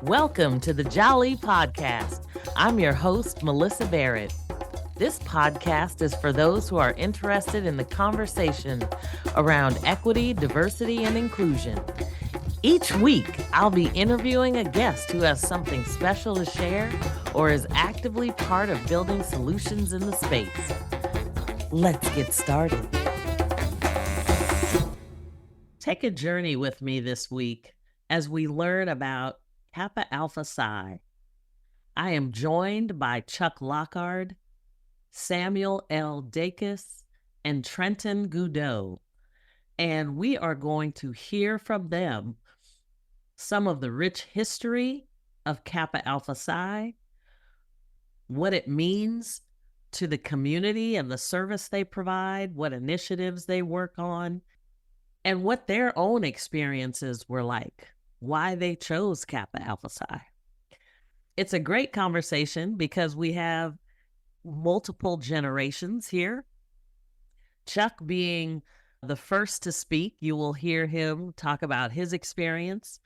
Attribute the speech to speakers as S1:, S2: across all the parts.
S1: Welcome to the Jali podcast. I'm your host, Melyssa Barrett. This podcast is for those who are interested in the conversation around equity, diversity, and inclusion. Each week, I'll be interviewing a guest who has something special to share or is actively part of building solutions in the space. Let's get started. Take a journey with me this week as we learn about Kappa Alpha Psi. I am joined by Chuck Lockard, Samuel L Dacus, and Trenton Goudeaux, and we are going to hear from them some of the rich history of Kappa Alpha Psi, what it means to the community and the service they provide, what initiatives they work on, and what their own experiences were like, why they chose Kappa Alpha Psi. It's a great conversation because we have multiple generations here. Chuck being the first to speak, you will hear him talk about his experience.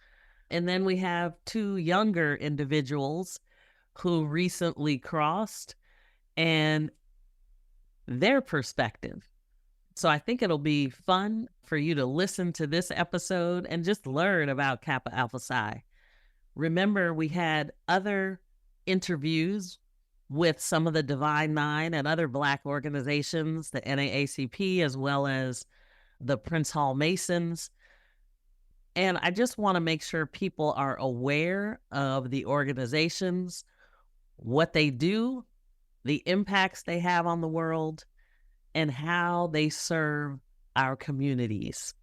S1: And then we have two younger individuals who recently crossed and their perspective. So I think it'll be fun for you to listen to this episode and just learn about Kappa Alpha Psi. Remember, we had other interviews with some of the Divine Nine and other Black organizations, the NAACP, as well as the Prince Hall Masons. And I just want to make sure people are aware of the organizations, what they do, the impacts they have on the world, and how they serve our communities.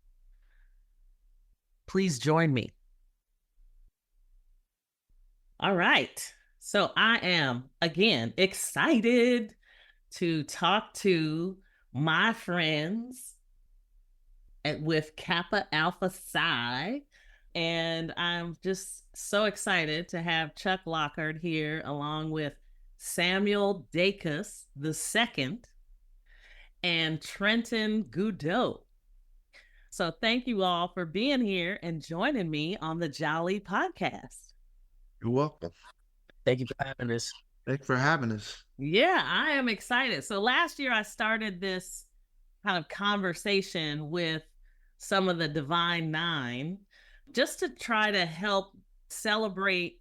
S1: Please join me. All right. So I am, again, excited to talk to my friends with Kappa Alpha Psi. And I'm just so excited to have Chuck Lockard here along with Samuel Dacus II and Trenton Goudeaux. So thank you all for being here and joining me on the Jali podcast.
S2: You're welcome.
S3: Thank you for having us.
S2: Thanks for having us.
S1: Yeah, I am excited. So last year I started this kind of conversation with some of the Divine Nine just to try to help celebrate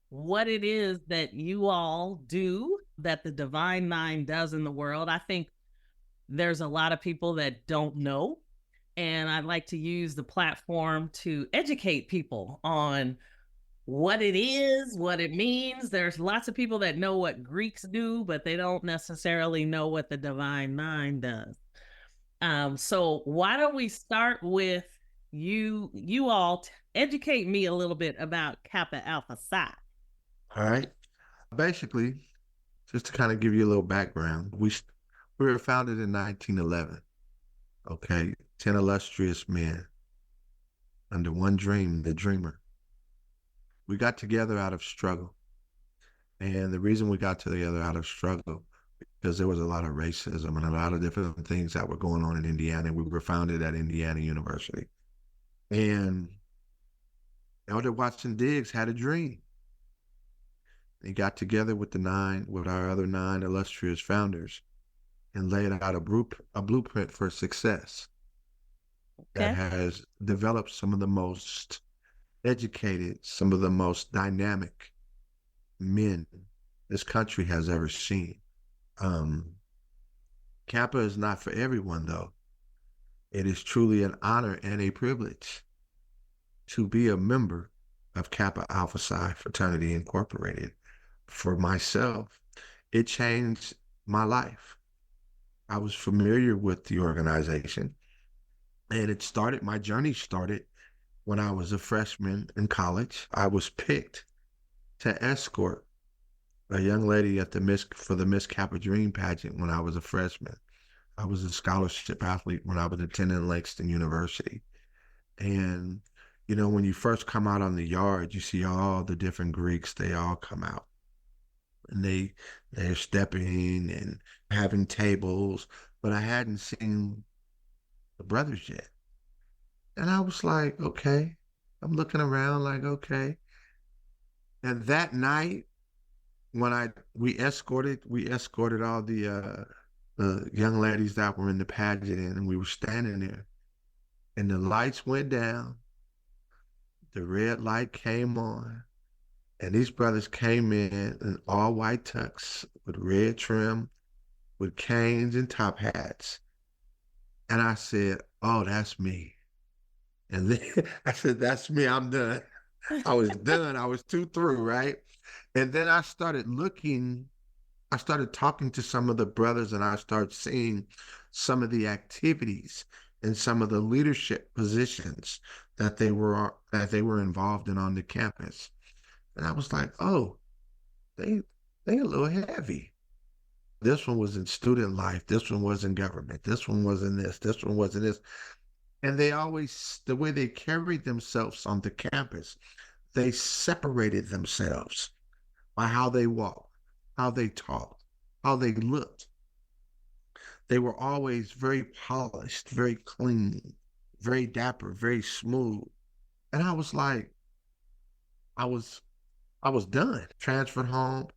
S1: what it is that you all do, that the Divine Nine does in the world. I think there's a lot of people that don't know, and I'd like to use the platform to educate people on what it is, what it means. There's lots of people that know what Greeks do, but they don't necessarily know what the Divine Nine does. So why don't we start with you all educate me a little bit about Kappa Alpha Psi.
S2: All right. Basically, just to kind of give you a little background, we were founded in 1911. Okay, 10 illustrious men under one dream, the dreamer. We got together out of struggle. And the reason we got together out of struggle, because there was a lot of racism and a lot of different things that were going on in Indiana. We were founded at Indiana University. And Elder Watson Diggs had a dream. He got together with our other 9 illustrious founders and laid out a blueprint for success that has developed some of the most educated, some of the most dynamic men this country has ever seen. Kappa is not for everyone, though. It is truly an honor and a privilege to be a member of Kappa Alpha Psi Fraternity Incorporated. For myself, it changed my life. I was familiar with the organization, and my journey started when I was a freshman in college. I was picked to escort a young lady for the Miss Kappa Dream pageant when I was a freshman. I was a scholarship athlete when I was attending Langston University. And, when you first come out on the yard, you see all the different Greeks, they all come out. And they're stepping and having tables, but I hadn't seen the brothers yet. And I was like, okay. I'm looking around like, okay. And that night, when we escorted all the young ladies that were in the pageant in, and we were standing there, and the lights went down, the red light came on, and these brothers came in all white tux with red trim, with canes and top hats. And I said, "Oh, that's me." And then I said, "That's me. I'm done." I was done. I was too through, right? And then I started talking to some of the brothers, and I started seeing some of the activities and some of the leadership positions that they were involved in on the campus. And I was like, "Oh, they a little heavy." This one was in student life. This one was in government. This one was in this. This one was in this. And the way they carried themselves on the campus, they separated themselves by how they walked, how they talked, how they looked. They were always very polished, very clean, very dapper, very smooth. And I was like, I was done. Transferred home,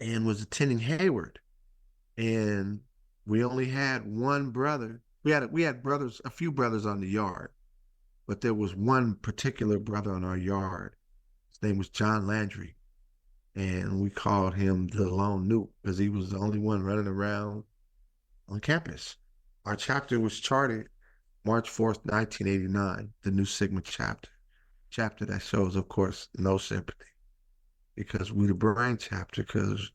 S2: and was attending Hayward. And we only had one brother. We had brothers, a few brothers on the yard, but there was one particular brother on our yard. His name was John Landry, and we called him the Lone Nuke because he was the only one running around on campus. Our chapter was chartered March 4th, 1989, the Nu Sigma chapter that shows, of course, no sympathy, because we the brain chapter, because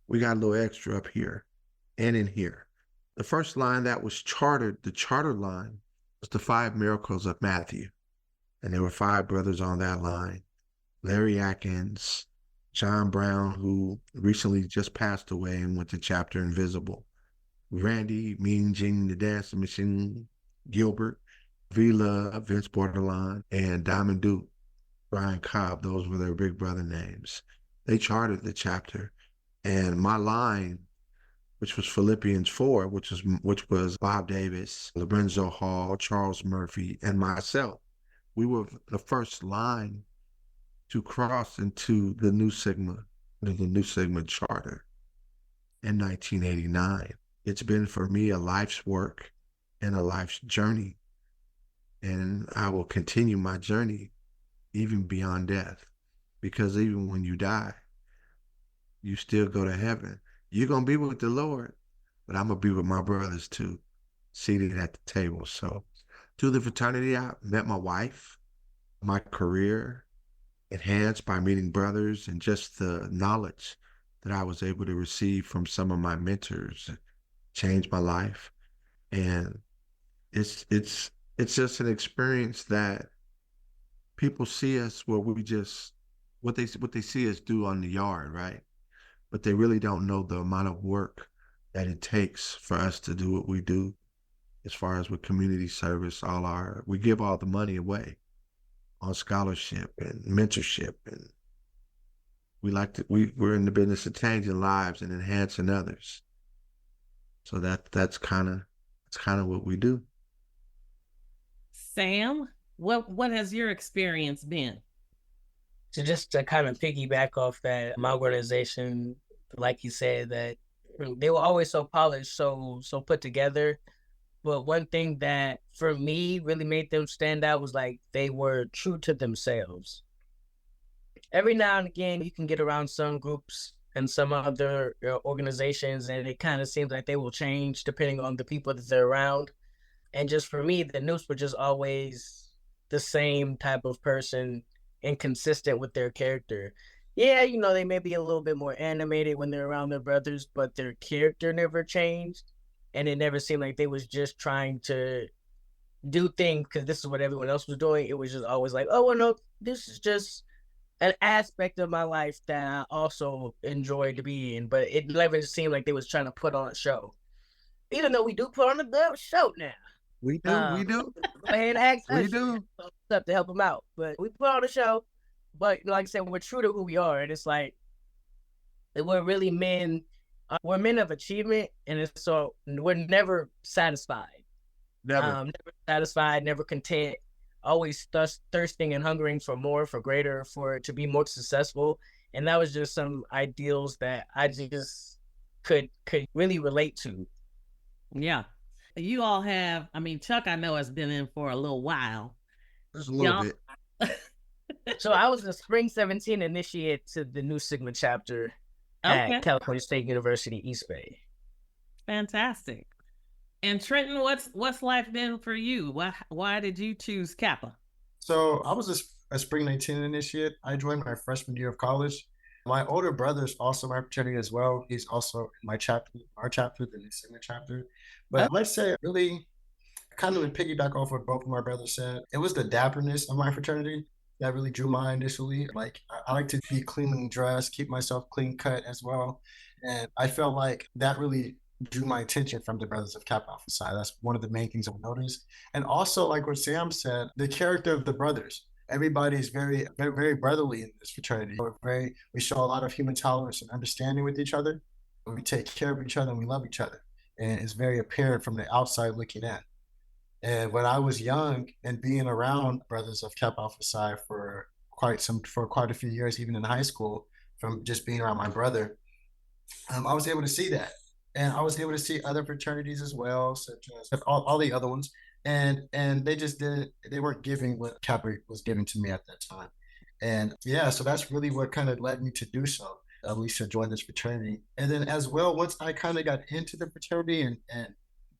S2: we got a little extra up here and in here. The first line that was chartered, the charter line, was the 5 miracles of Matthew. And there were 5 brothers on that line. Larry Atkins, John Brown, who recently just passed away and went to chapter Invisible, Randy, Mean Gene, the Dancing Machine, Gilbert, Vila, Vince Bordelon, and Diamond Duke, Brian Cobb. Those were their big brother names. They chartered the chapter. And my line, which was Philippians 4, which was Bob Davis, Lorenzo Hall, Charles Murphy, and myself. We were the first line to cross into the Nu Sigma charter in 1989. It's been for me a life's work and a life's journey. And I will continue my journey even beyond death, because even when you die, you still go to heaven. You're going to be with the Lord, but I'm going to be with my brothers too, seated at the table. So through the fraternity, I met my wife, my career enhanced by meeting brothers, and just the knowledge that I was able to receive from some of my mentors changed my life. And it's just an experience that people see us where we just, what they see us do on the yard, right? But they really don't know the amount of work that it takes for us to do what we do, as far as with community service. We give all the money away on scholarship and mentorship, and we're in the business of changing lives and enhancing others. So that's kind of what we do.
S1: Sam, what has your experience been?
S3: So just to kind of piggyback off that, my organization, like you said, that they were always so polished, so put together. But one thing that for me really made them stand out was like they were true to themselves. Every now and again, you can get around some groups and some other organizations, and it kind of seems like they will change depending on the people that they're around. And just for me, the Nus were just always the same type of person, inconsistent with their character. Yeah, they may be a little bit more animated when they're around their brothers, but their character never changed. And it never seemed like they was just trying to do things because this is what everyone else was doing. It was just always like, oh, well, no, this is just an aspect of my life that I also enjoy to be in. But it never seemed like they was trying to put on a show. Even though we do put on a good show now.
S2: We do.
S3: Go ahead and ask us.
S2: We do.
S3: Stuff to help them out. But we put on a show. But like I said, we're true to who we are. And it's like, we're really men. We're men of achievement. And so we're never satisfied.
S2: Never.
S3: Never satisfied, never content. always thirsting and hungering for more, for greater, for to be more successful. And that was just some ideals that I just could really relate to.
S1: Yeah. You all have, I mean, Chuck, I know has been in for a little while.
S2: Just a little bit.
S3: So I was a spring 17 initiate to the Nu Sigma chapter
S1: Okay.
S3: at California State University, East Bay.
S1: Fantastic. And Trenton, what's life been for you? Why did you choose Kappa?
S4: So I was a spring 19 initiate. I joined my freshman year of college. My older brother is also my fraternity as well. He's also in my chapter, our chapter, the Nu Sigma chapter. But
S1: Oh.
S4: let's say really kind of would piggyback off what both of my brothers said. It was the dapperness of my fraternity that really drew my initially. Like I like to be cleanly dressed, keep myself clean cut as well. And I felt like that really drew my attention from the brothers of Kappa Alpha Psi. That's one of the main things I noticed. And also, like what Sam said, the character of the brothers. Everybody's very, very, very brotherly in this fraternity. We show a lot of human tolerance and understanding with each other. We take care of each other and we love each other. And it's very apparent from the outside looking in. And when I was young and being around brothers of Kappa Alpha Psi for quite a few years, even in high school, from just being around my brother, I was able to see that. And I was able to see other fraternities as well, such as all the other ones. And they weren't giving what Kappa was giving to me at that time. And yeah, so that's really what kind of led me to do so, at least to join this fraternity. And then as well, once I kind of got into the fraternity and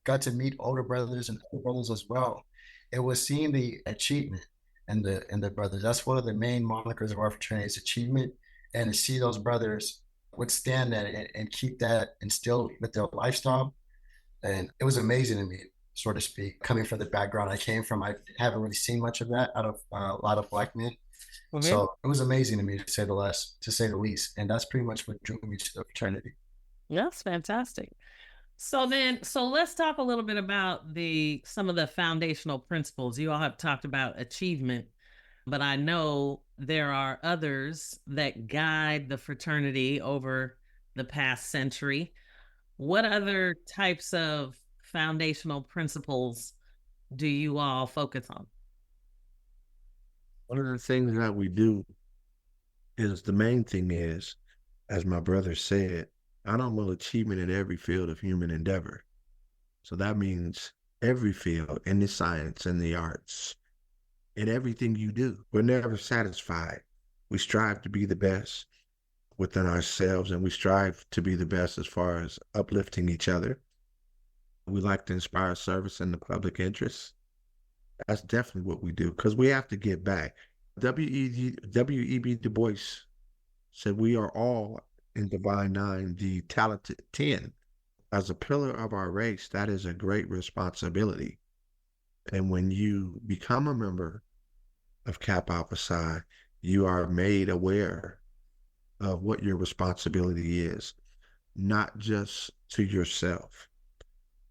S4: got to meet older brothers and older brothers as well, it was seeing the achievement and the brothers. That's one of the main monikers of our fraternity is achievement, and to see those brothers withstand that and keep that instilled with their lifestyle. And it was amazing to me, so to speak, coming from the background I came from. I haven't really seen much of that out of a lot of black men.
S1: Okay.
S4: So it was amazing to me, to say the least. And that's pretty much what drew me to the fraternity.
S1: That's fantastic. So let's talk a little bit about some of the foundational principles. You all have talked about achievement, but I know there are others that guide the fraternity over the past century. What other types of foundational principles do you all focus on?
S2: One of the things that we do is, the main thing is, as my brother said, honorable achievement in every field of human endeavor. So that means every field in the science and the arts, in everything you do. We're never satisfied. We strive to be the best within ourselves, and we strive to be the best as far as uplifting each other. We like to inspire service in the public interest. That's definitely what we do, because we have to give back. W.E.B. Du Bois said, we are all in Divine Nine, the talented 10. As a pillar of our race, that is a great responsibility. And when you become a member of Kappa Alpha Psi, you are made aware of what your responsibility is, not just to yourself,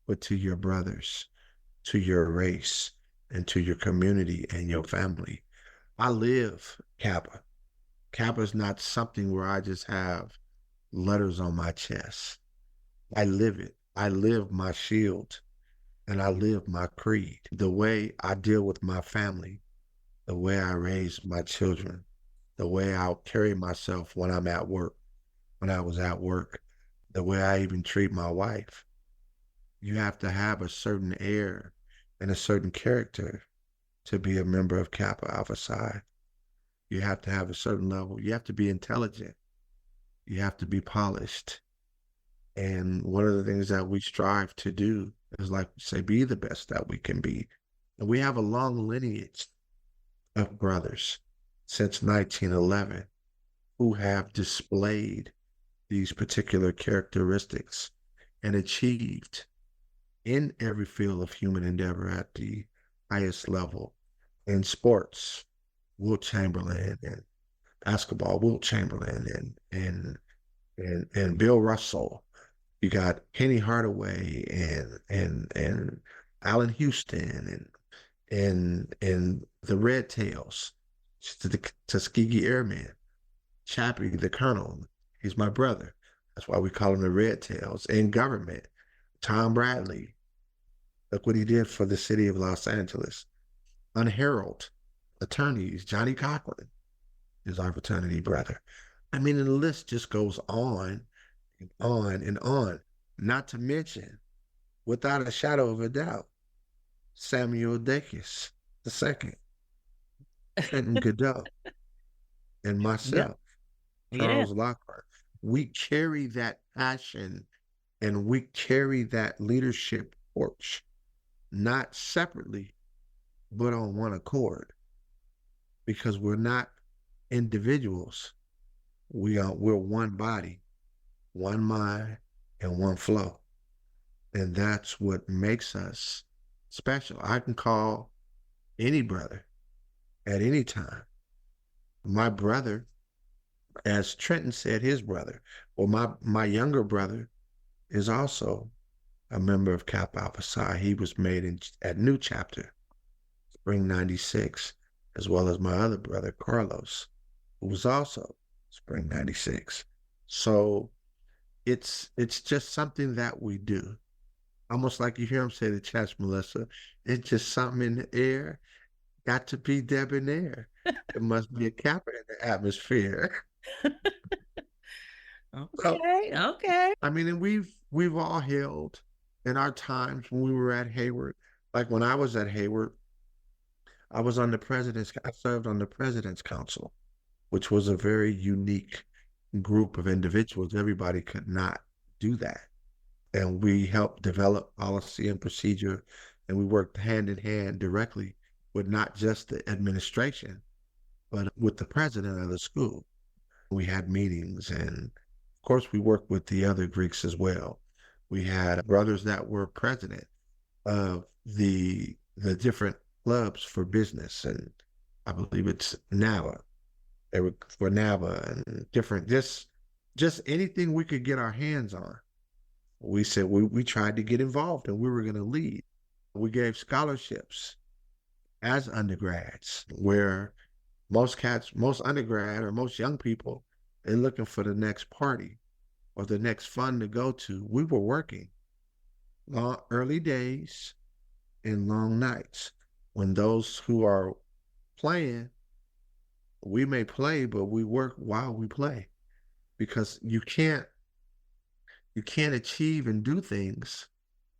S2: but to your brothers, to your race, and to your community and your family. I live Kappa. Kappa is not something where I just have letters on my chest. I live it. I live my shield, and I live my creed. The way I deal with my family, the way I raise my children, the way I'll carry myself when I'm at work, when I was at work, the way I even treat my wife. You have to have a certain air and a certain character to be a member of Kappa Alpha Psi. You have to have a certain level. You have to be intelligent. You have to be polished. And one of the things that we strive to do is, like we say, be the best that we can be. And we have a long lineage of brothers since 1911 who have displayed these particular characteristics and achieved in every field of human endeavor at the highest level. In sports, Wilt Chamberlain, and basketball, Wilt Chamberlain, and Bill Russell. You got Penny Hardaway and Allen Houston and the Red Tails, the Tuskegee Airmen, Chappie the Colonel. He's my brother. That's why we call him the Red Tails. In government, Tom Bradley. Look what he did for the city of Los Angeles. unheralded attorneys. Johnny Cochran is our fraternity brother. I mean, the list just goes on and on and on. Not to mention, without a shadow of a doubt, Samuel Dacus II, Trenton Goudeaux, and
S1: Yeah.
S2: myself,
S1: Yeah.
S2: Charles Lockard. We carry that passion and we carry that leadership torch, not separately, but on one accord, because we're not individuals. We're one body, one mind, and one flow. And that's what makes us special. I can call any brother at any time my brother, as Trenton said, his brother. Well, my younger brother is also a member of Kappa Alpha Psi. He was made at New Chapter, Spring 96, as well as my other brother, Carlos, who was also Spring 96. So it's just something that we do. Almost like you hear him say the chest, Melyssa. It's just something in the air. Got to be debonair. It must be a Kappa in the atmosphere.
S1: Okay.
S2: I mean, and we've all held in our times when we were at Hayward. Like when I was at Hayward, I served on the President's Council, which was a very unique group of individuals. Everybody could not do that. And we helped develop policy and procedure, and we worked hand in hand directly with not just the administration, but with the president of the school. We had meetings, and of course we worked with the other Greeks as well. We had brothers that were president of the different clubs for business, and I believe it's NAVA. They were for NAVA and different, just anything we could get our hands on. We said we tried to get involved and we were going to lead. We gave scholarships as undergrads, where most undergrad or most young people, they're looking for the next party or the next fun to go to. We were working early days and long nights. When those who are playing, we may play, but we work while we play, because you can't achieve and do things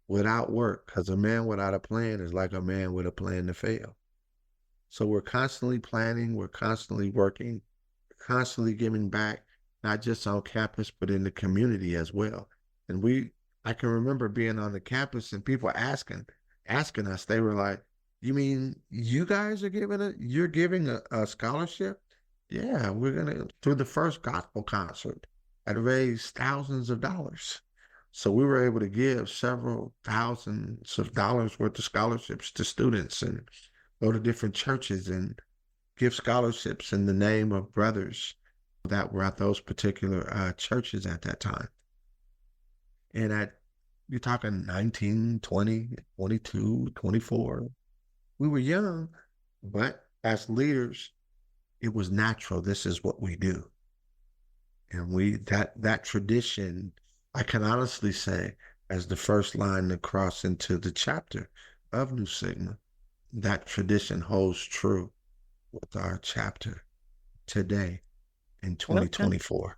S2: without work, because a man without a plan is like a man with a plan to fail. So we're constantly planning, we're constantly working, we're constantly giving back, not just on campus, but in the community as well. And I can remember being on the campus and people asking us, they were like, you mean you guys are giving a scholarship? Yeah, we're gonna, through the first gospel concert, I'd raised thousands of dollars. So we were able to give several thousands of dollars worth of scholarships to students and go to different churches and give scholarships in the name of brothers that were at those particular churches at that time. And you're talking 19, 20, 22, 24. We were young, but as leaders, it was natural. This is what we do. And that tradition, I can honestly say, as the first line to cross into the chapter of Nu Sigma, that tradition holds true with our chapter today in 2024.
S1: Okay.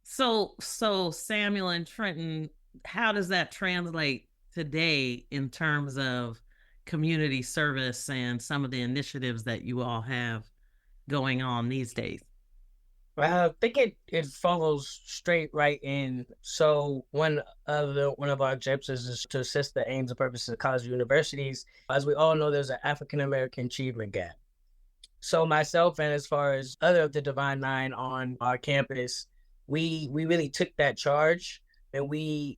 S1: So Samuel and Trenton, how does that translate today in terms of community service and some of the initiatives that you all have going on these days?
S3: Well, I think it follows straight right in. So one of our objectives is to assist the aims and purposes of colleges and universities. As we all know, there's an African American achievement gap. So myself and as far as other of the Divine Nine on our campus, we really took that charge and we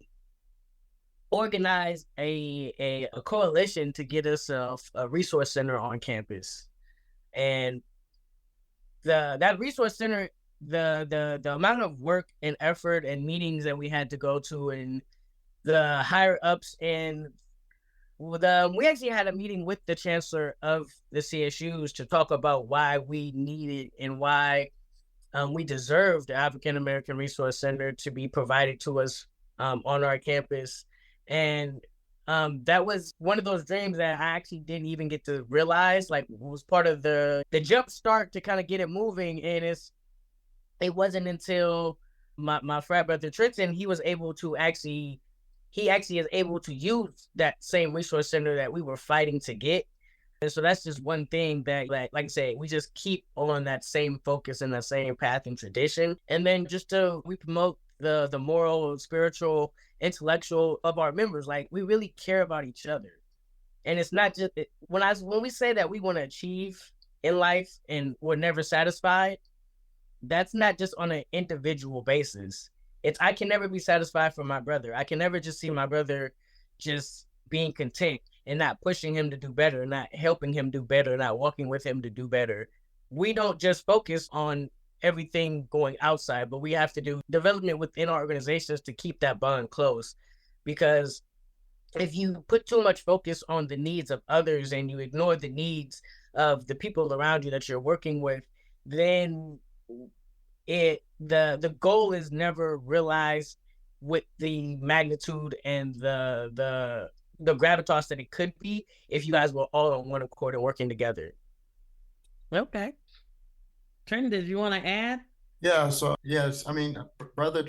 S3: organized a coalition to get us a resource center on campus. And that resource center, the amount of work and effort and meetings that we had to go to, and the higher ups, and we actually had a meeting with the chancellor of the CSUs to talk about why we needed and why we deserved the African American Resource Center to be provided to us on our campus. And That was one of those dreams that I actually didn't even get to realize, like was part of the jump start to kind of get it moving. And it wasn't until my frat brother Trenton, he actually is able to use that same resource center that we were fighting to get. And so that's just one thing that, like I say, we just keep on that same focus and that same path and tradition. And then we promote the moral, spiritual, intellectual of our members. Like, we really care about each other. And it's not just when we say that we want to achieve in life and we're never satisfied, that's not just on an individual basis. I can never be satisfied for my brother. I can never just see my brother just being content and not pushing him to do better, not helping him do better, not walking with him to do better. We don't just focus on everything going outside, but we have to do development within our organizations to keep that bond close. Because if you put too much focus on the needs of others and you ignore the needs of the people around you that you're working with, then the goal is never realized with the magnitude and the gravitas that it could be if you guys were all on one accord and working together.
S1: Okay. Trenton, did you want to add?
S4: Yeah, so yes, I mean, brother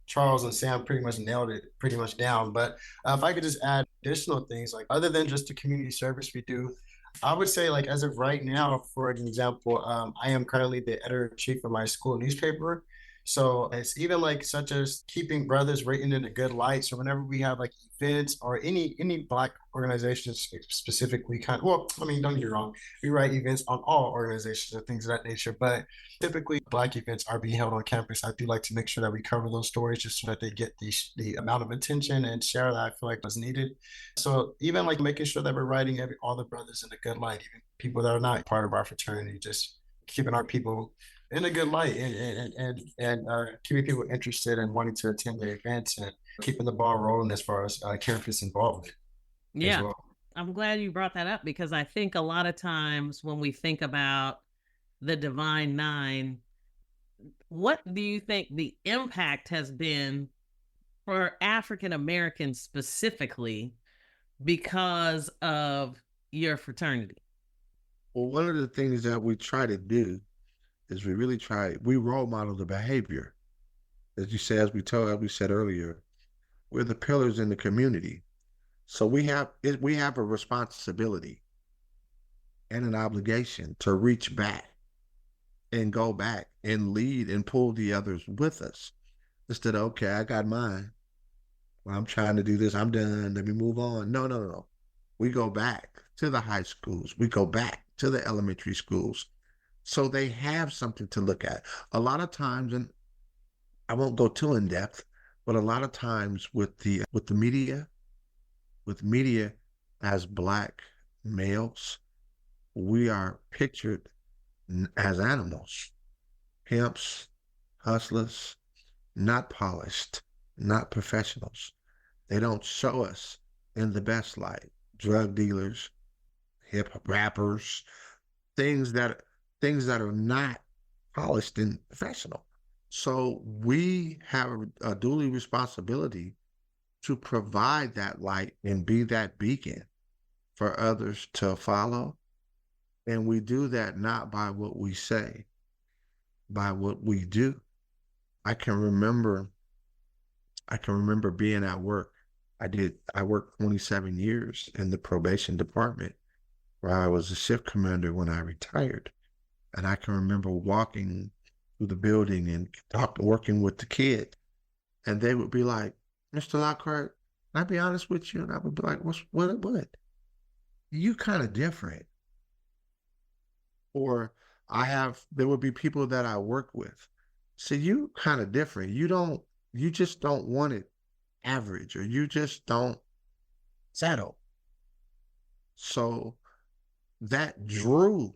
S4: Charles and Sam pretty much nailed it pretty much down. But if I could just add additional things, like other than just the community service we do, I would say, like, as of right now, for an example, I am currently the editor-in-chief of my school newspaper. So it's even like such as keeping brothers written in a good light. So whenever we have like events or any Black organizations specifically, don't get me wrong, we write events on all organizations and things of that nature. But typically Black events are being held on campus. I do like to make sure that we cover those stories just so that they get the amount of attention and share that I feel like was needed. So even like making sure that we're writing all the brothers in a good light, even people that are not part of our fraternity, just keeping our people in a good light and keeping people interested and wanting to attend the events and keeping the ball rolling as far as campus involvement.
S1: Yeah.
S4: Well.
S1: I'm glad you brought that up, because I think a lot of times when we think about the Divine Nine, what do you think the impact has been for African Americans specifically because of your fraternity?
S2: Well, one of the things that we try to do is we role model the behavior. As you say, as we said earlier, we're the pillars in the community. So we have a responsibility and an obligation to reach back and go back and lead and pull the others with us. Instead of, okay, I got mine. Well, I'm trying to do this. I'm done. Let me move on. No. We go back to the high schools. We go back to the elementary schools. So they have something to look at. A lot of times, and I won't go too in depth, but a lot of times with the media as Black males, we are pictured as animals, pimps, hustlers, not polished, not professionals. They don't show us in the best light. Drug dealers, hip hop rappers, things that are not polished and professional. So we have a duly responsibility to provide that light and be that beacon for others to follow. And we do that not by what we say, by what we do. I can remember being at work. I worked 27 years in the probation department, where I was a shift commander when I retired. And I can remember walking through the building and working with the kid. And they would be like, Mr. Lockard, can I be honest with you? And I would be like, what? You kind of different. Or there would be people that I work with. So you kind of different. You just don't want it average, or you just don't settle. So that drew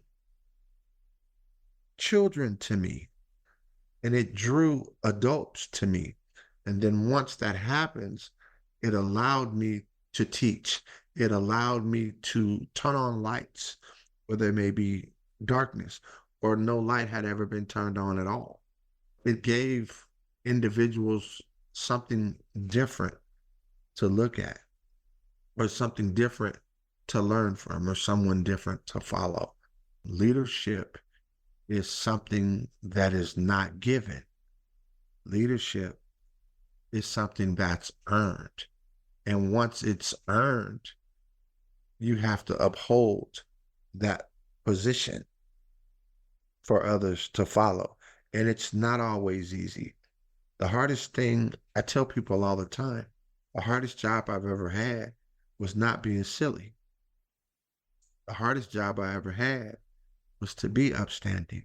S2: children to me, and it drew adults to me. And then once that happens, it allowed me to teach. It allowed me to turn on lights where there may be darkness or no light had ever been turned on at all. It gave individuals something different to look at. or something different to learn from or someone different to follow. Leadership is something that is not given. Leadership is something that's earned. And once it's earned, you have to uphold that position for others to follow. And it's not always easy. The hardest thing, I tell people all the time, the hardest job I've ever had was not being silly. The hardest job I ever had was to be upstanding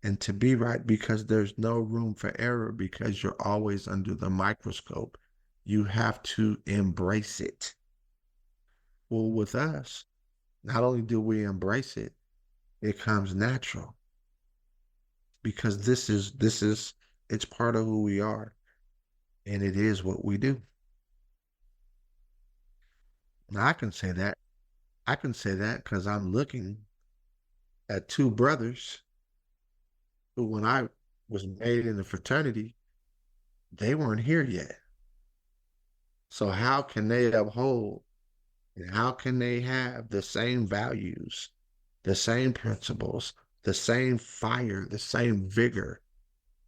S2: and to be right, because there's no room for error, because you're always under the microscope. You have to embrace it. Well, with us, not only do we embrace it, it comes natural, because this is it's part of who we are, and it is what we do. Now I can say that because I'm looking at two brothers who, when I was made in the fraternity, they weren't here yet. So how can they uphold and how can they have the same values, the same principles, the same fire, the same vigor,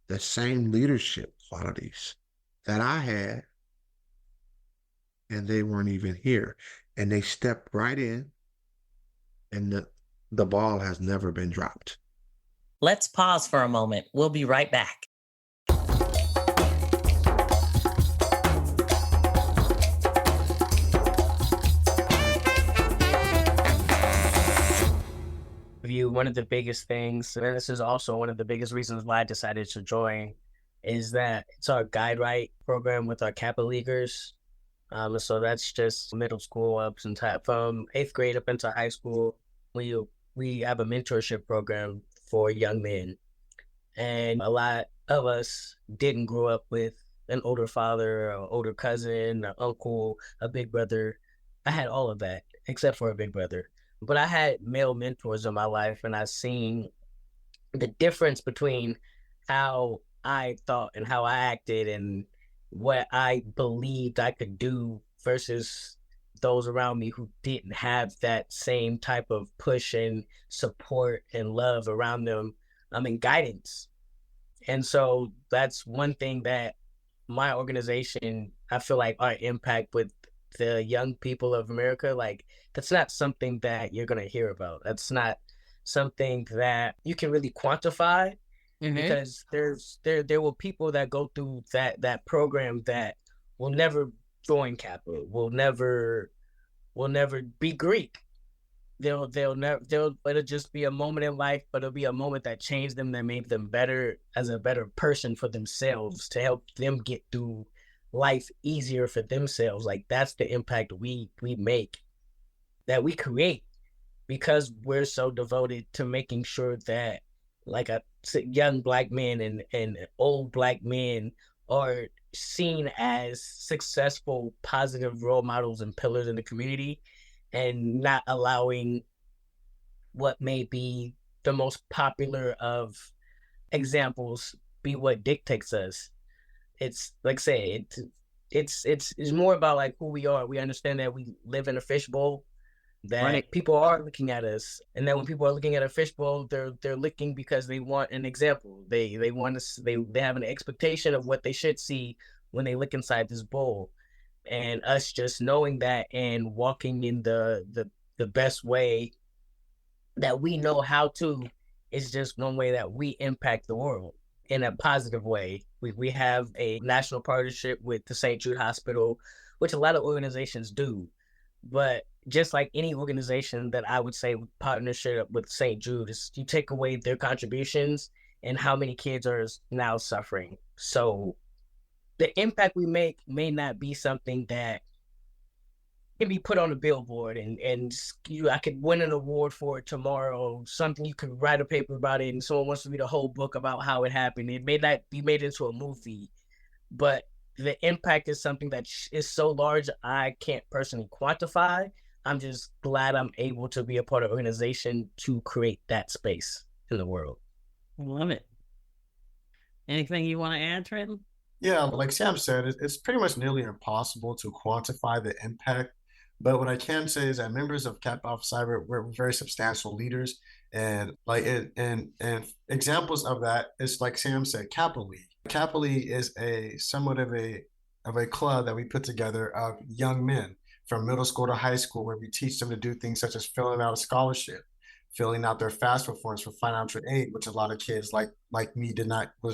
S2: the same leadership qualities that I had, and they weren't even here? And they stepped right in, and the ball has never been dropped.
S1: Let's pause for a moment. We'll be right back.
S3: One of the biggest things, and this is also one of the biggest reasons why I decided to join, is that it's our guide right program with our Kappa Leaguers. So that's just middle school up from 8th grade up into high school. We have a mentorship program for young men. And a lot of us didn't grow up with an older father, or older cousin, an uncle, a big brother. I had all of that, except for a big brother. But I had male mentors in my life, and I've seen the difference between how I thought and how I acted and what I believed I could do versus those around me who didn't have that same type of push and support and love around them, and guidance. And so that's one thing that my organization, I feel like our impact with the young people of America, like, that's not something that you're going to hear about. That's not something that you can really quantify, because there were people that go through that program that will never join Kappa, will never be Greek. It'll just be a moment in life, but it'll be a moment that changed them, that made them better as a better person for themselves, to help them get through life easier for themselves. Like, that's the impact we make, that we create, because we're so devoted to making sure that, like, young Black men and old Black men are seen as successful, positive role models and pillars in the community, and not allowing what may be the most popular of examples be what dictates us. It's like, say, it's more about like who we are. We understand that we live in a fishbowl, that people are looking at us, and that when people are looking at a fishbowl, they're looking because they want an example. They want us. They have an expectation of what they should see when they look inside this bowl. And us just knowing that and walking in the best way that we know how to is just one way that we impact the world in a positive way. We have a national partnership with the St. Jude Hospital, which a lot of organizations do. But just like any organization that I would say partnership with St. Jude, is you take away their contributions and how many kids are now suffering. So the impact we make may not be something that can be put on a billboard and I could win an award for it tomorrow, something you could write a paper about it and someone wants to read a whole book about how it happened. It may not be made into a movie, but the impact is something that is so large I can't personally quantify. I'm just glad I'm able to be a part of an organization to create that space in the world.
S1: I love it. Anything you want to add, Trenton?
S4: Yeah, like Sam said, it's pretty much nearly impossible to quantify the impact But what I can say is that members of Kappa Alpha Psi were very substantial leaders, and and examples of that is like Sam said, Kappa League. Kappa League is a somewhat of a club that we put together of young men from middle school to high school, where we teach them to do things such as filling out a scholarship, filling out their FAFSA forms for financial aid, which a lot of kids like me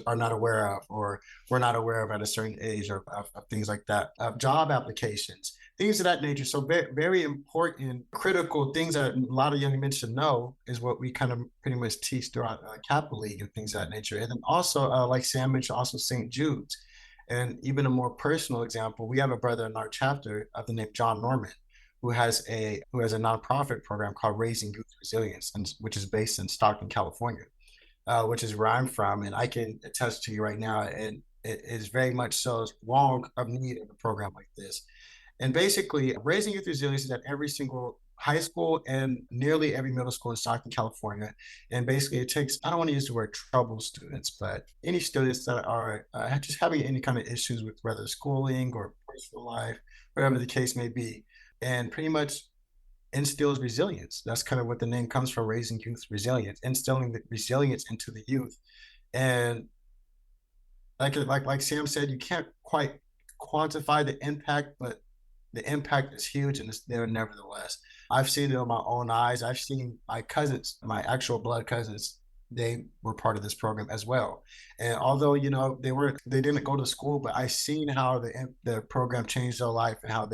S4: are not aware of, or were not aware of at a certain age, or of things like that, of job applications, things of that nature. So very, very important, critical things that a lot of young men should know is what we kind of pretty much teach throughout Kappa League and things of that nature. And then also, like Sam mentioned, also St. Jude's. And even a more personal example, we have a brother in our chapter of the name John Norman, who has a nonprofit program called Raising Youth Resilience, which is based in Stockton, California, which is where I'm from. And I can attest to you right now, and it is very much so long of need of a program like this. And basically, Raising Youth Resilience is at every single high school and nearly every middle school in Stockton, California. And basically, it takes, I don't want to use the word trouble students, but any students that are just having any kind of issues with whether schooling or personal life, whatever the case may be, and pretty much instills resilience. That's kind of what the name comes from, Raising Youth Resilience, instilling the resilience into the youth. And like Sam said, you can't quite quantify the impact, but the impact is huge, and it's there nevertheless. I've seen it with my own eyes. I've seen my cousins, my actual blood cousins, they were part of this program as well. And although, they didn't go to school, but I seen how the program changed their life, and how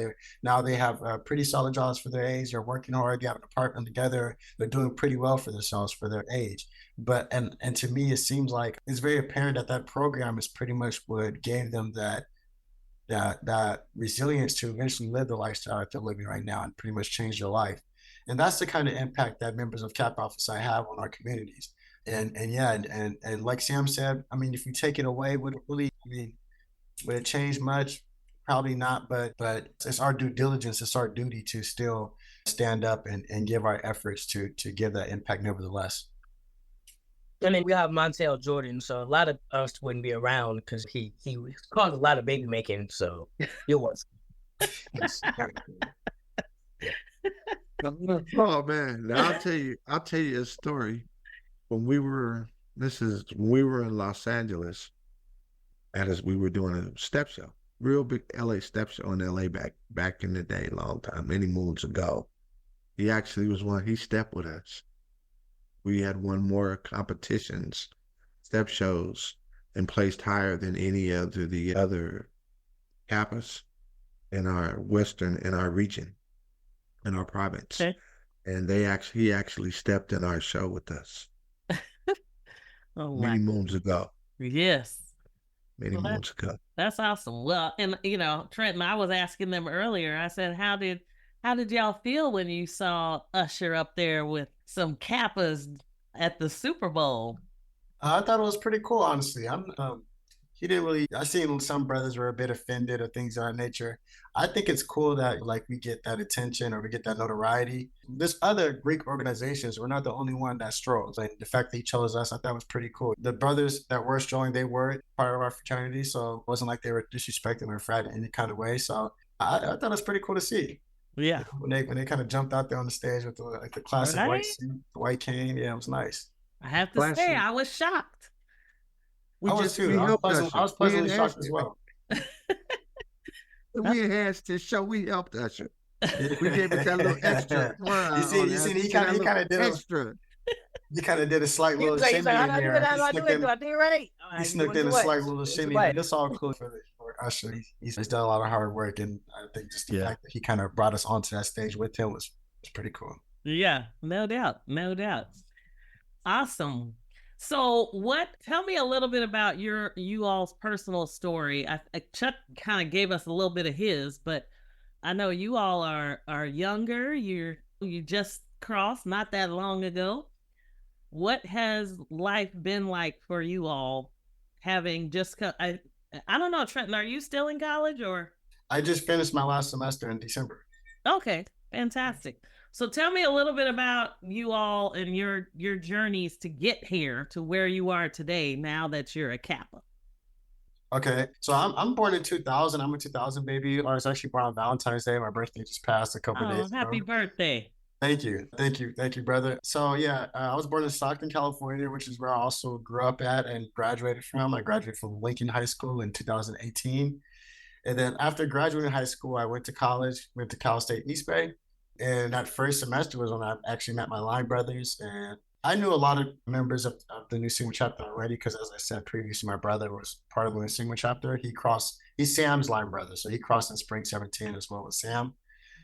S4: they have pretty solid jobs for their age. They're working hard. They have an apartment together. They're doing pretty well for themselves for their age. But and to me, it seems like it's very apparent that program is pretty much what gave them that resilience to eventually live the lifestyle that they're living right now and pretty much change their life. And that's the kind of impact that members of Kappa Alpha Psi have on our communities. And like Sam said, I mean, if you take it away, would it change much? Probably not, but it's our due diligence, it's our duty to still stand up and give our efforts to give that impact nevertheless.
S3: And then we have Montel Jordan, so a lot of us wouldn't be around because he caused a lot of baby making, so it was.
S2: Oh man, now I'll tell you a story. When we were in Los Angeles, as we were doing a step show, real big LA step show in LA back in the day, long time, many moons ago. He actually was he stepped with us. We had won more competitions, step shows, and placed higher than any of the other Kappas in our region, in our province.
S1: Okay.
S2: And he actually stepped in our show with us. Many moons ago.
S1: Yes.
S2: Many moons ago.
S1: That's awesome. Well, and Trenton, I was asking them earlier. I said, how did y'all feel when you saw Usher up there with some Kappas at the Super Bowl?
S4: I thought it was pretty cool, honestly. He didn't really. I seen some brothers were a bit offended or things of that nature. I think it's cool that we get that attention or we get that notoriety. There's other Greek organizations. We're not the only one that strolls. Like the fact that he chose us, I thought was pretty cool. The brothers that were strolling, they were part of our fraternity, so it wasn't like they were disrespecting our frat in any kind of way. So I thought it was pretty cool to see.
S1: Yeah.
S4: When they kind of jumped out there on the stage with the classic white suit, the white cane, yeah, it was nice.
S1: I have to say, I was shocked.
S4: I was pleasantly shocked as well.
S2: We enhanced his show. We helped Usher. We gave it that little extra. Wow,
S4: you see, he kind of did extra. He kind of did a slight little shimmy in there. He snuck in a slight little shimmy. But it's all cool for Usher. He's done a lot of hard work, and I think just the fact that he kind of brought us onto that stage with him was pretty cool.
S1: Yeah, no doubt. Awesome. So tell me a little bit about you all's personal story. Chuck kind of gave us a little bit of his, but I know you all are younger. You just crossed not that long ago. What has life been like for you all, having just I don't know, Trenton, are you still in college or?
S4: I just finished my last semester in December.
S1: Okay, fantastic. So tell me a little bit about you all and your journeys to get here to where you are today, now that you're a Kappa.
S4: Okay, so I'm born in 2000. I'm a 2000 baby. I was actually born on Valentine's Day. My birthday just passed a couple of
S1: Oh,
S4: days
S1: happy
S4: ago.
S1: birthday.
S4: Thank you, thank you, thank you, brother. So yeah, I was born in Stockton, California, which is where I also grew up at and graduated from. I graduated from Lincoln High School in 2018, and then after graduating high school, I went to college. Went to Cal State East Bay, and that first semester was when I actually met my line brothers, and I knew a lot of members of the New Sigma chapter already because, as I said previously, my brother was part of the New Sigma chapter. He's Sam's line brother, so he crossed in spring 17 as well as Sam.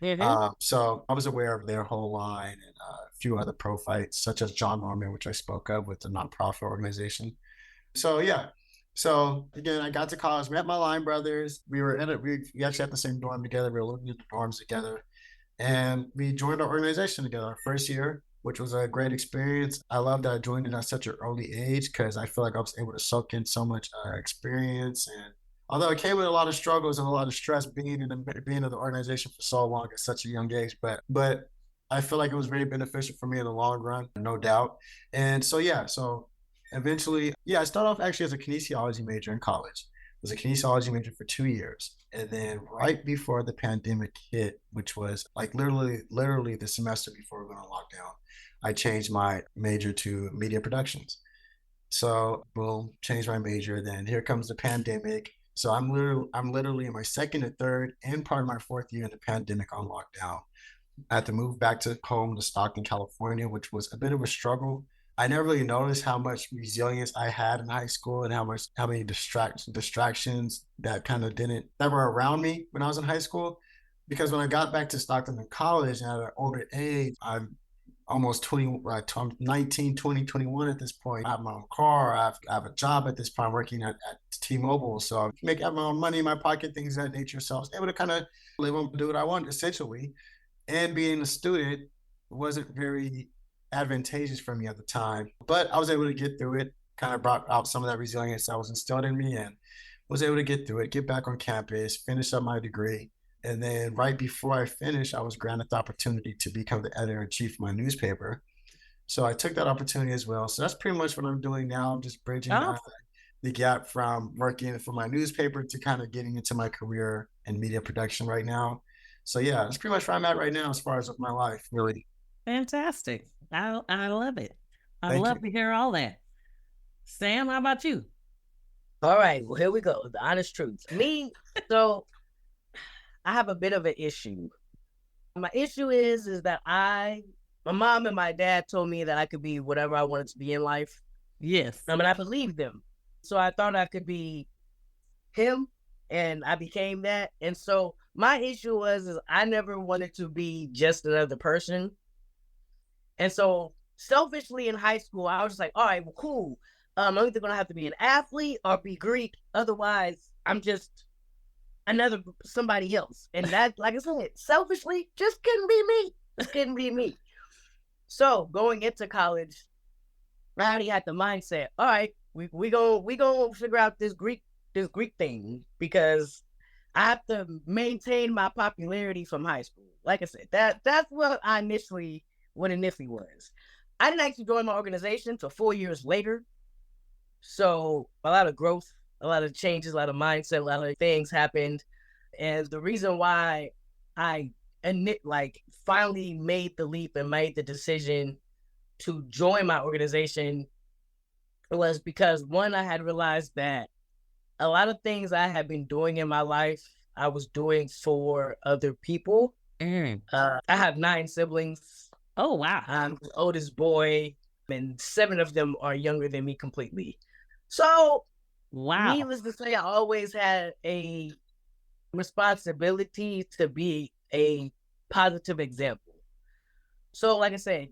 S1: Mm-hmm.
S4: So I was aware of their whole line and a few other pro fights, such as John Norman, which I spoke of with the nonprofit organization. So yeah. So again, I got to college, met my line brothers. We were in it. We actually had the same dorm together. We were living in the dorms together, and we joined our organization together our first year, which was a great experience. I love that I joined it at such an early age because I feel like I was able to soak in so much experience. And although it came with a lot of struggles and a lot of stress being in the organization for so long at such a young age, but I feel like it was very beneficial for me in the long run, no doubt. And so yeah, so eventually, yeah, I started off actually as a kinesiology major in college. I was a kinesiology major for 2 years. And then right before the pandemic hit, which was like literally the semester before we went on lockdown, I changed my major to media productions. So boom, changed my major. Then here comes the pandemic. So I'm literally in my second and third and part of my fourth year in the pandemic on lockdown. I had to move back to home to Stockton, California, which was a bit of a struggle. I never really noticed how much resilience I had in high school and how many distractions that were around me when I was in high school. Because when I got back to Stockton in college and at an older age, I'm almost 20, I'm 19, 20, 21 at this point. I have my own car. I have a job at this point. I'm working at T-Mobile. So I have my own money in my pocket, things of that nature. So I was able to kind of live and do what I wanted essentially. And being a student wasn't very advantageous for me at the time, but I was able to get through it, kind of brought out some of that resilience that was instilled in me and was able to get through it, get back on campus, finish up my degree. And then right before I finished, I was granted the opportunity to become the editor-in-chief of my newspaper. So I took that opportunity as well. So that's pretty much what I'm doing now. I'm just bridging
S1: Oh,
S4: the gap from working for my newspaper to kind of getting into my career in media production right now. So yeah, that's pretty much where I'm at right now as far as my life, really.
S1: fantastic. I love it. I
S4: Thank you.
S1: love to hear all that. Sam, how about you?
S3: All right, well, here we go. The honest truth. Me, so I have a bit of an issue. My issue is that my mom and my dad told me that I could be whatever I wanted to be in life.
S1: Yes.
S3: I mean, I believed them. So I thought I could be him, and I became that. And so my issue is I never wanted to be just another person. And so selfishly in high school, I was just like, all right, well, cool. I'm either gonna have to be an athlete or be Greek. Otherwise, I'm just another somebody else. And that, like I said, selfishly, just couldn't be me. Just couldn't be me. So going into college, I already had the mindset. All right, we go figure out this Greek thing because I have to maintain my popularity from high school. Like I said, that's what initially was. I didn't actually join my organization until 4 years later. So a lot of growth, a lot of changes, a lot of mindset, a lot of things happened. And the reason why I finally made the leap and made the decision to join my organization was because one, I had realized that a lot of things I had been doing in my life, I was doing for other people.
S1: Mm.
S3: I have 9 siblings.
S1: Oh, wow.
S3: I'm the oldest boy, and 7 of them are younger than me completely. So,
S1: Wow.
S3: needless to say, I always had a responsibility to be a positive example. So, like I said,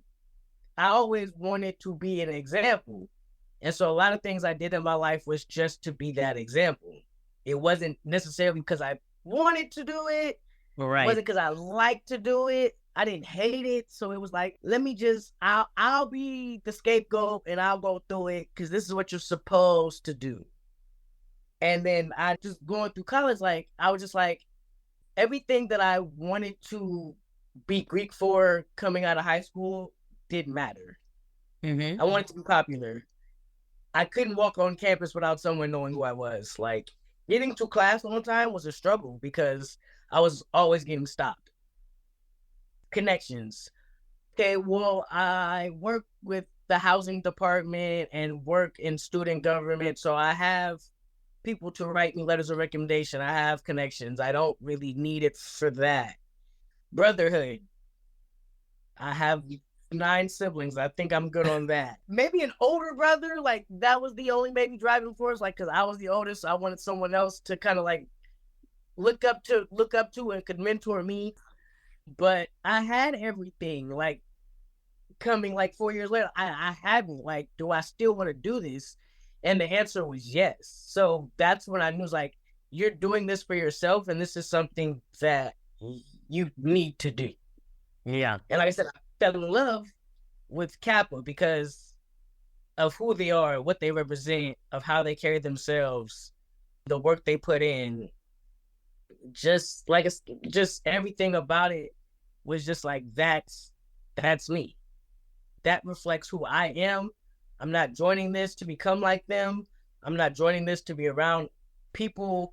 S3: I always wanted to be an example. And so a lot of things I did in my life was just to be that example. It wasn't necessarily because I wanted to do it.
S1: Right.
S3: It wasn't because I liked to do it. I didn't hate it. So it was like, I'll be the scapegoat and I'll go through it because this is what you're supposed to do. And then I just going through college, like, I was just like, everything that I wanted to be Greek for coming out of high school didn't matter. I wanted to be popular. I couldn't walk on campus without someone knowing who I was. Like, getting to class on time was a struggle because I was always getting stopped. Connections. Okay, well, I work with the housing department and work in student government, so I have people to write me letters of recommendation. I have connections. I don't really need it for that. Brotherhood. I have 9 siblings. I think I'm good on that. Maybe an older brother, like that was the only maybe driving force, like because I was the oldest, so I wanted someone else to kind of like look up to and could mentor me. But I had everything. Like coming like 4 years later, I haven't. Like, do I still want to do this? And the answer was yes. So that's when I knew, like, you're doing this for yourself, and this is something that you need to do.
S1: Yeah.
S3: And like I said, I fell in love with Kappa because of who they are, what they represent, of how they carry themselves, the work they put in. Just like it's just everything about it was just like that's me. That reflects who I am. I'm not joining this to become like them. I'm not joining this to be around people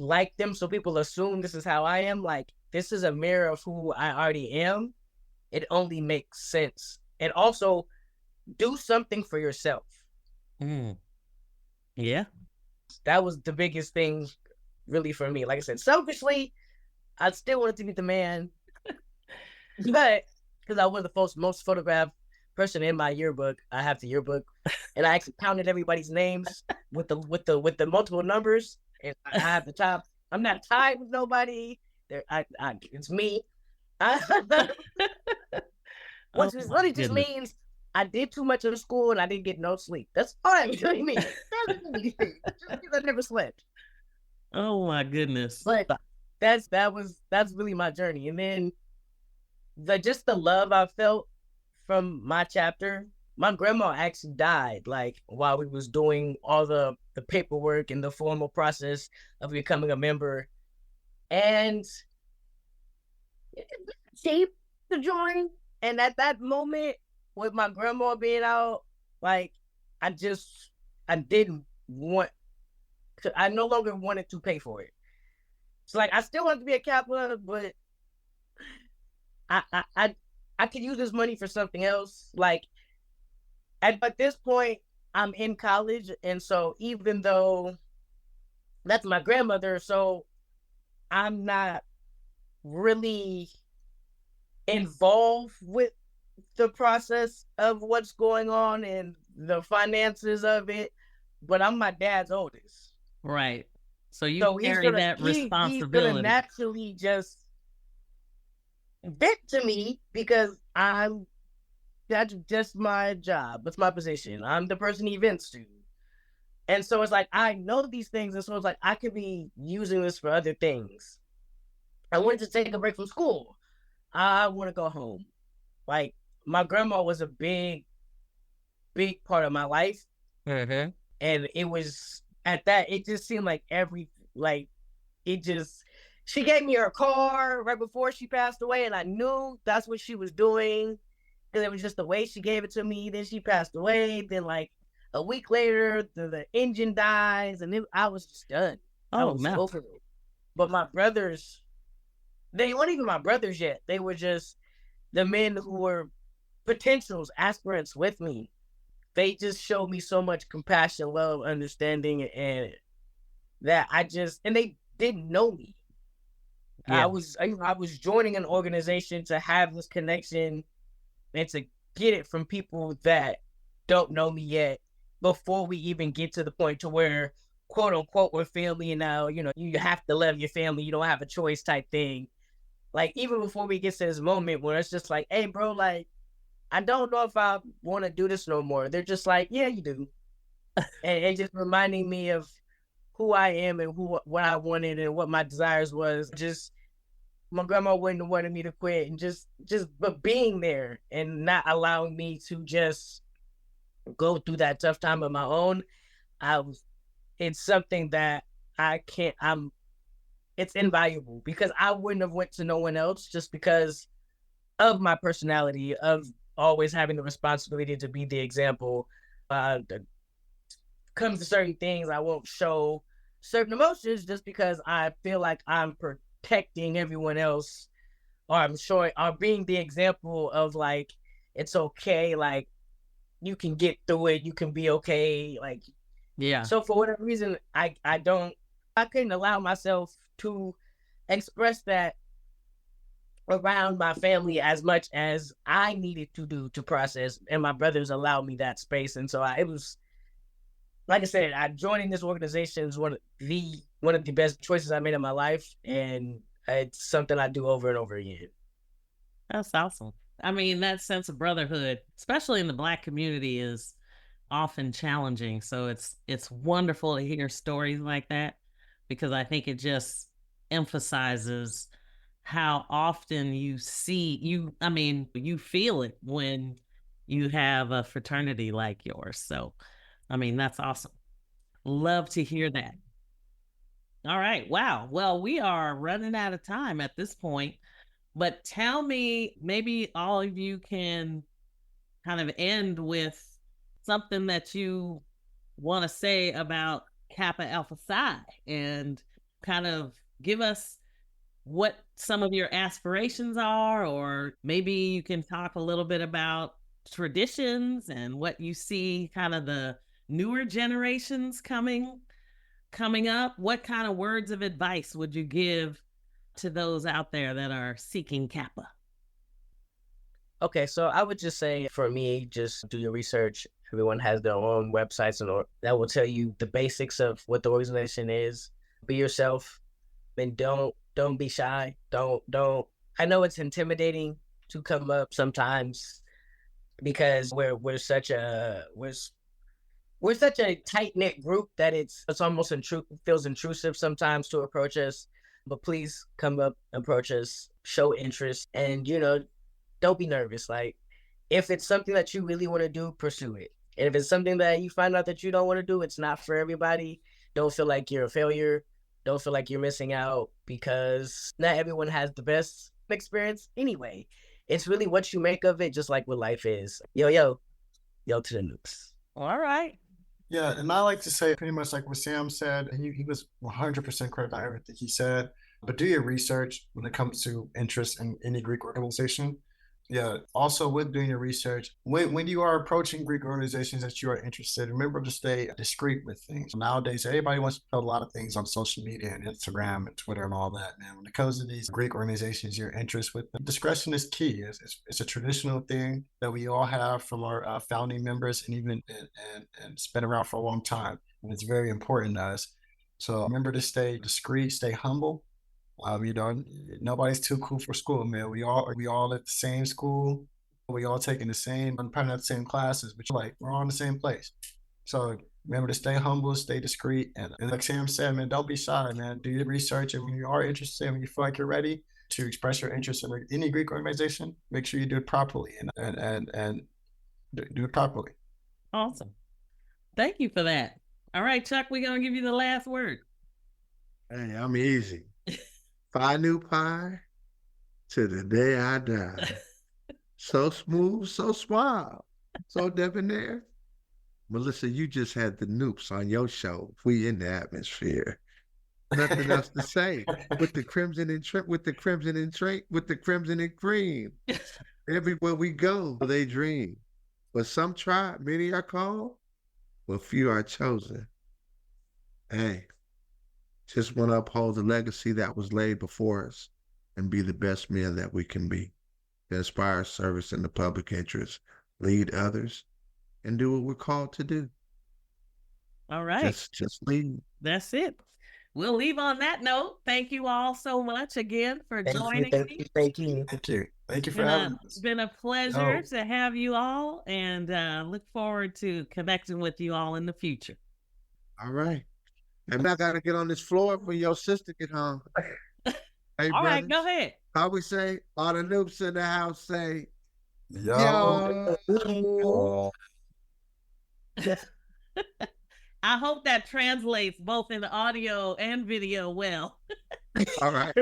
S3: like them so people assume this is how I am. Like, this is a mirror of who I already am. It only makes sense. And also, do something for yourself.
S1: Yeah.
S3: That was the biggest thing really for me. Like I said, selfishly, I still wanted to be the man. But because I was the most photographed person in my yearbook, I have the yearbook, and I actually counted everybody's names with the multiple numbers, and I have the top. I'm not tied with nobody. It's me. Which is really just means I did too much of school and I didn't get no sleep. That's all that really means. I never slept.
S1: Oh my goodness.
S3: But that's really my journey. And then the love I felt from my chapter. My grandma actually died like while we was doing all the paperwork and the formal process of becoming a member. And it's cheap to join. And at that moment, with my grandma being out, like I no longer wanted to pay for it. So like I still wanted to be a Kappa, but I could use this money for something else. Like at this point, I'm in college, and so even though that's my grandmother, so I'm not really involved with the process of what's going on and the finances of it, but I'm my dad's oldest.
S1: Right. So you carry that responsibility.
S3: He's gonna naturally just vent to me because that's just my job. That's my position. I'm the person he vents to. And so it's like, I know these things. And so it's like, I could be using this for other things. I wanted to take a break from school. I want to go home. Like, my grandma was a big, big part of my life.
S1: Mm-hmm.
S3: And it was at that, it just seemed like she gave me her car right before she passed away. And I knew that's what she was doing. Because it was just the way she gave it to me. Then she passed away. Then like a week later, the engine dies. And I was just done.
S1: Oh, man.
S3: Over it. But my brothers, they weren't even my brothers yet. They were just the men who were potentials, aspirants with me. They just showed me so much compassion, love, understanding, and that and they didn't know me. Yeah. I was joining an organization to have this connection and to get it from people that don't know me yet before we even get to the point to where, quote unquote, we're family now. You know, you have to love your family. You don't have a choice type thing. Like, even before we get to this moment where it's just like, hey, bro, like, I don't know if I want to do this no more. They're just like, yeah, you do. and just reminding me of who I am and what I wanted and what my desires was. Just, my grandma wouldn't have wanted me to quit, and but being there and not allowing me to just go through that tough time on my own. It's something that it's invaluable because I wouldn't have went to no one else just because of my personality, of always having the responsibility to be the example. Comes to certain things I won't show certain emotions just because I feel like I'm protecting everyone else, or I'm showing, or being the example of like, it's okay, like you can get through it, you can be okay. Like,
S1: Yeah.
S3: so for whatever reason, I couldn't allow myself to express that around my family as much as I needed to do to process, and my brothers allowed me that space. And so it was, like I said, joining this organization is one of the best choices I made in my life, and it's something I do over and over again.
S1: That's awesome. I mean, that sense of brotherhood, especially in the Black community, is often challenging. So it's wonderful to hear stories like that, because I think it just emphasizes how often you feel it when you have a fraternity like yours. So, I mean, that's awesome. Love to hear that. All right. Wow. Well, we are running out of time at this point, but tell me, maybe all of you can kind of end with something that you want to say about Kappa Alpha Psi, and kind of give us what some of your aspirations are, or maybe you can talk a little bit about traditions and what you see kind of the newer generations coming up. What kind of words of advice would you give to those out there that are seeking Kappa?
S3: Okay, so I would just say, for me, just do your research. Everyone has their own websites that will tell you the basics of what the organization is. Be yourself, and don't be shy. Don't. I know it's intimidating to come up sometimes, because we're such a tight knit group that it's almost feels intrusive sometimes to approach us. But please come up, approach us, show interest, and don't be nervous. Like, if it's something that you really want to do, pursue it. And if it's something that you find out that you don't want to do, it's not for everybody. Don't feel like you're a failure. Don't feel like you're missing out, because not everyone has the best experience anyway. It's really what you make of it, just like what life is. Yo to the noobs.
S1: All right.
S4: Yeah, and I like to say pretty much like what Sam said. He was 100% correct about everything he said. But do your research when it comes to interest in any Greek organization. Yeah, also with doing your research, when you are approaching Greek organizations that you are interested, remember to stay discreet with things. Nowadays, everybody wants to put a lot of things on social media and Instagram and Twitter and all that. And when it comes to these Greek organizations, your interest with them, discretion is key. It's a traditional thing that we all have from our founding members, and even and it's been around for a long time. And it's very important to us. So remember to stay discreet, stay humble. Nobody's too cool for school, man. We all at the same school. We all taking the same, probably not the same classes, but we're all in the same place. So remember to stay humble, stay discreet, and like Sam said, man, don't be shy, man. Do your research, and when you are interested, when you feel like you're ready to express your interest in any Greek organization, make sure you do it properly and do it properly.
S1: Awesome. Thank you for that. All right, Chuck, we're gonna give you the last word.
S2: Hey, I'm easy. Phi Nu Pi to the day I die. So smooth, so suave, so debonair. Melyssa, you just had the noops on your show. We in the atmosphere. Nothing else to say. With the crimson and cream. Everywhere we go, they dream. But some try, many are called, but few are chosen. Hey. Just want to uphold the legacy that was laid before us and be the best men that we can be. To inspire service in the public interest, lead others, and do what we're called to do.
S1: All right.
S2: Just lead.
S1: That's it. We'll leave on that note. Thank you all so much again for joining me.
S4: Thank you for having us.
S1: It's been a pleasure to have you all, and look forward to connecting with you all in the future.
S2: All right. And I got to get on this floor for your sister get home. Hey,
S1: all right, go ahead.
S2: How we say, all the noobs in the house say,
S4: yo.
S1: I hope that translates both in the audio and video well.
S2: All right.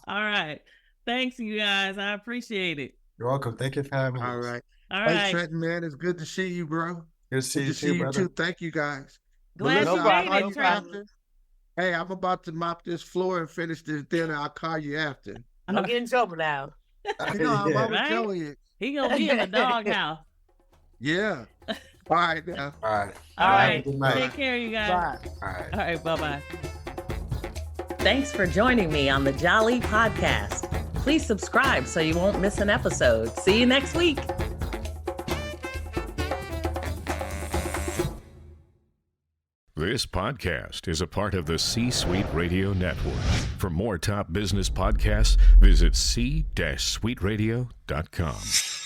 S1: All right. Thanks, you guys. I appreciate it.
S4: You're welcome. Thank you for having us.
S2: All right.
S1: All right.
S2: Hey, Trenton, man, it's good to see you, bro.
S4: Good to see you too, brother.
S2: Thank you, guys.
S1: Glad
S2: Melyssa,
S1: you
S2: I'll
S1: made
S2: call
S1: it,
S2: you
S1: Trent.
S2: after. Hey, I'm about to mop this floor and finish this dinner. I'll call you after.
S3: Don't get in trouble now.
S2: You know, I'm always
S1: Right?
S2: telling you.
S1: He gonna be in the doghouse.
S2: Yeah. All right now.
S4: All right.
S1: All right.
S4: Good night.
S1: Take care, you guys.
S3: Bye.
S4: All right.
S1: All right. Bye-bye. Thanks for joining me on the Jali podcast. Please subscribe so you won't miss an episode. See you next week.
S5: This podcast is a part of the C-Suite Radio Network. For more top business podcasts, visit c-suiteradio.com.